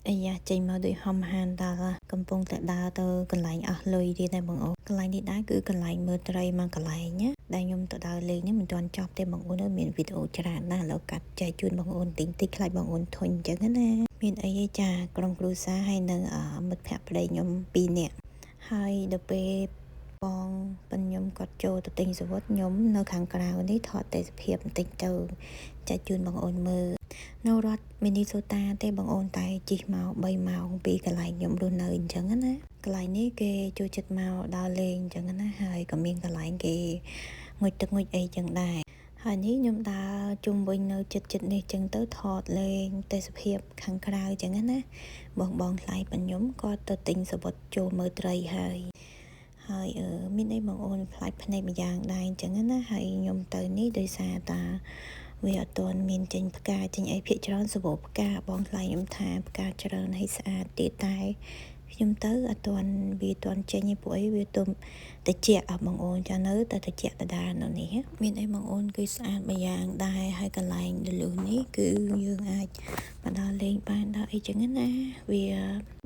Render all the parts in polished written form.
អាយ៉ាចេញមកដូចហំហានដល់កំពុងតែដើរទៅកន្លែងអស់លុយទៀតតែបងអូនកន្លែងនេះដែរគឺកន្លែងមើលត្រីមួយកន្លែងណាដែលខ្ញុំទៅដើរលេងនេះមិនទាន់ចប់ទេបងអូនមានវីដេអូច្រើនណាស់ឥឡូវកាត់ចែកជូនបងអូនតិចខ្លាចបងអូនធុញអញ្ចឹងណាមានអីឯចាក្រុមគ្រួសារហើយនឹងមិត្តភ័ក្តិប្តីខ្ញុំ2នាក់ហើយដល់ពេលបងប៉ិនខ្ញុំគាត់ចូលទៅទិញសវត្ថខ្ញុំនៅខាងក្រៅនេះថតទេសភាពបន្តិចទៅចែកជូនបងអូនមើលនៅរដ្ឋមីនីសូតាទេបងអូនតែជិះមក3ម៉ោងពីកន្លែងខ្ញុំរស់នៅអញ្ចឹងណាកន្លែងនេះគេចូលចិត្តមកដើរលេងអញ្ចឹងណាហើយក៏មានកន្លែងគេងុយទឹកងុយអីចឹងដែរហើយនេះខ្ញុំដើរជុំវិញនៅចិត្តនេះចឹងទៅថតលេងទេសភាពខាងក្រៅចឹងណាបងថ្លៃប៉ុនខ្ញុំក៏ទៅទិញសវត្ថចូលមើលត្រីហើយមានអីបងអូនផ្លាច់ភ្នែកម្យ៉ាងដែរអញ្ចឹងណាហើយខ្ញុំទៅនេះដោយសារតាវាអត់ទាន់មានចេញផ្កាចេញអីភាគច្រើនសវត្ថផ្កាបងថ្លៃខ្ញុំថាផ្កាច្រើនហើយស្អាតទៀតតែខ្ញុំទៅអត់ទាន់វាទាន់ចេញឯពួកអីវាទុំតិចបងអូនចានៅតែតិចដដែលនៅនេះមានអីបងអូនគឺស្អាតម្យ៉ាងដែរហើយកន្លែងដលុះនេះគឺយើងអាចមកដល់លេងបានដល់អីចឹងណាវា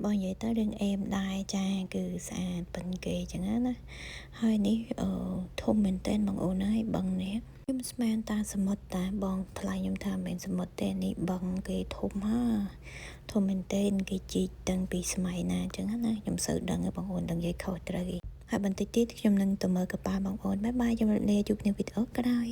បងនិយាយទៅរឿងអេមដែរចាគឺស្អាតប៉ុនគេចឹងណាហើយនេះធំមែនតើបងអូនហើយបឹងនេះខ្ញុំស្មានតាសមុទ្រតាបងថ្លៃខ្ញុំថាមិនសមុទ្រទេនេះបឹងគេធំធំមែនតើគេជីកតាំងពីសម័យណាចឹងណាខ្ញុំសូវដឹងបងអូនដឹងនិយាយខុសត្រូវហើយបន្តិចទៀតខ្ញុំនឹងទៅមើលកប៉ាល់បងអូនបាយបាយជម្រាបលាជួបគ្នាវីដេអូក្រោយ